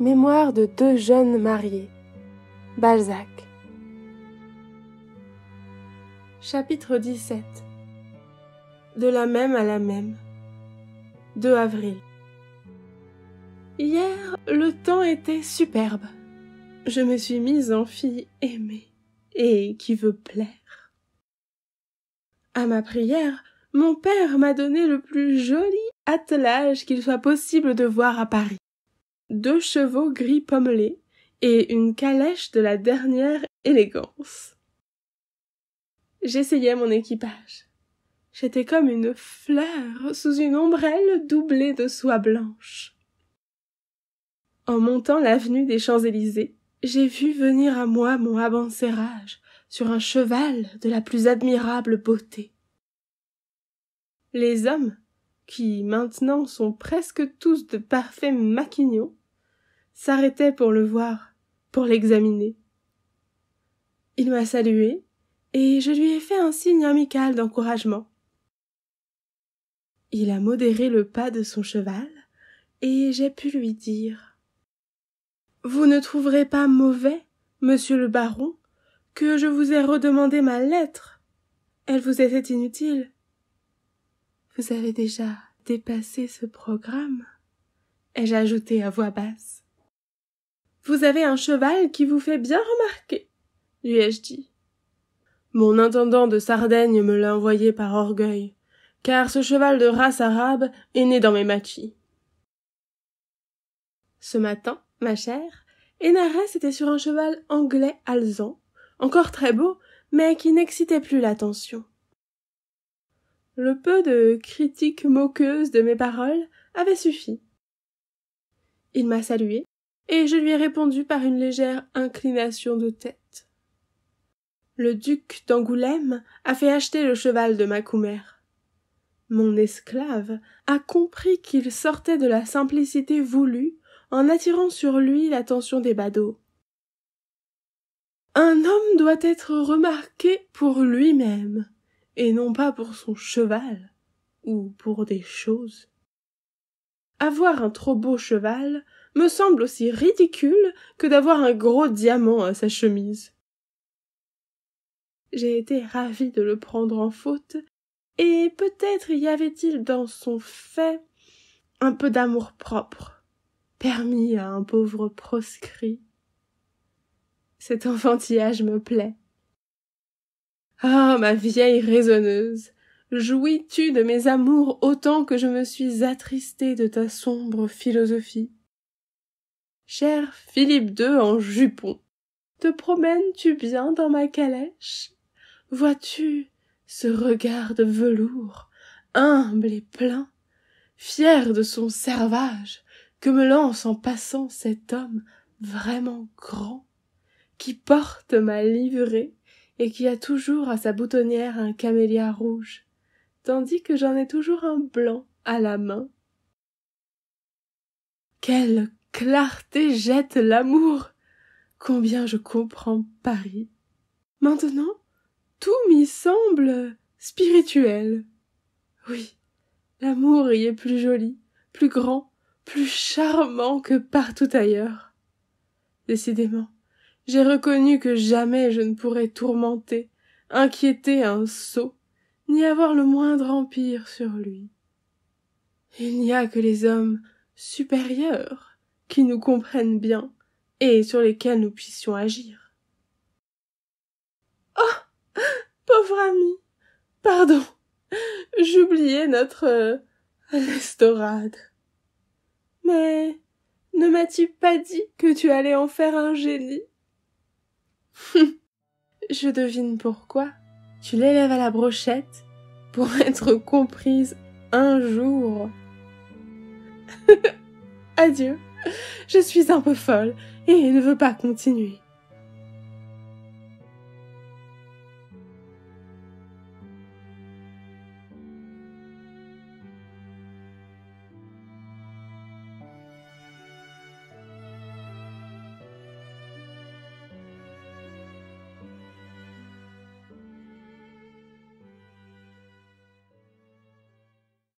Mémoire de deux jeunes mariés. Balzac. Chapitre 17. De la même à la même. 2 avril. Hier, le temps était superbe. Je me suis mise en fille aimée et qui veut plaire. À ma prière, mon père m'a donné le plus joli attelage qu'il soit possible de voir à Paris. 2 chevaux gris pommelés et une calèche de la dernière élégance. J'essayais mon équipage. J'étais comme une fleur sous une ombrelle doublée de soie blanche. En montant l'avenue des Champs-Élysées, j'ai vu venir à moi mon abencerrage sur un cheval de la plus admirable beauté. Les hommes, qui maintenant sont presque tous de parfaits maquignons, s'arrêtaient pour le voir, pour l'examiner. Il m'a salué, et je lui ai fait un signe amical d'encouragement. Il a modéré le pas de son cheval, et j'ai pu lui dire « Vous ne trouverez pas mauvais, monsieur le baron, que je vous ai redemandé ma lettre. Elle vous était inutile. Vous avez déjà dépassé ce programme, ai-je ajouté à voix basse. Vous avez un cheval qui vous fait bien remarquer, lui ai-je dit. Mon intendant de Sardaigne me l'a envoyé par orgueil, car ce cheval de race arabe est né dans mes mâchis. Ce matin, ma chère, Hénarès était sur un cheval anglais alezan, encore très beau, mais qui n'excitait plus l'attention. Le peu de critique moqueuse de mes paroles avait suffi. Il m'a salué, et je lui ai répondu par une légère inclination de tête. Le duc d'Angoulême a fait acheter le cheval de Macumer. Mon esclave a compris qu'il sortait de la simplicité voulue en attirant sur lui l'attention des badauds. Un homme doit être remarqué pour lui-même, et non pas pour son cheval, ou pour des choses. Avoir un trop beau cheval me semble aussi ridicule que d'avoir un gros diamant à sa chemise. J'ai été ravie de le prendre en faute, et peut-être y avait-il dans son fait un peu d'amour-propre, permis à un pauvre proscrit. Cet enfantillage me plaît. Ah, ma vieille raisonneuse, jouis-tu de mes amours autant que je me suis attristée de ta sombre philosophie? Cher Philippe II en jupon, te promènes-tu bien dans ma calèche? Vois-tu ce regard de velours, humble et plein, fier de son servage, que me lance en passant cet homme vraiment grand, qui porte ma livrée et qui a toujours à sa boutonnière un camélia rouge, tandis que j'en ai toujours un blanc à la main. Quelle clarté jette l'amour! Combien je comprends Paris! Maintenant, tout m'y semble spirituel. Oui, l'amour y est plus joli, plus grand, plus charmant que partout ailleurs. Décidément, j'ai reconnu que jamais je ne pourrais tourmenter, inquiéter un sot, ni avoir le moindre empire sur lui. Il n'y a que les hommes supérieurs qui nous comprennent bien et sur lesquels nous puissions agir. Oh, pauvre ami, pardon, j'oubliais notre l'estorade. Mais ne m'as-tu pas dit que tu allais en faire un génie? Je devine pourquoi. Tu l'élèves à la brochette pour être comprise un jour. Adieu, je suis un peu folle et ne veux pas continuer.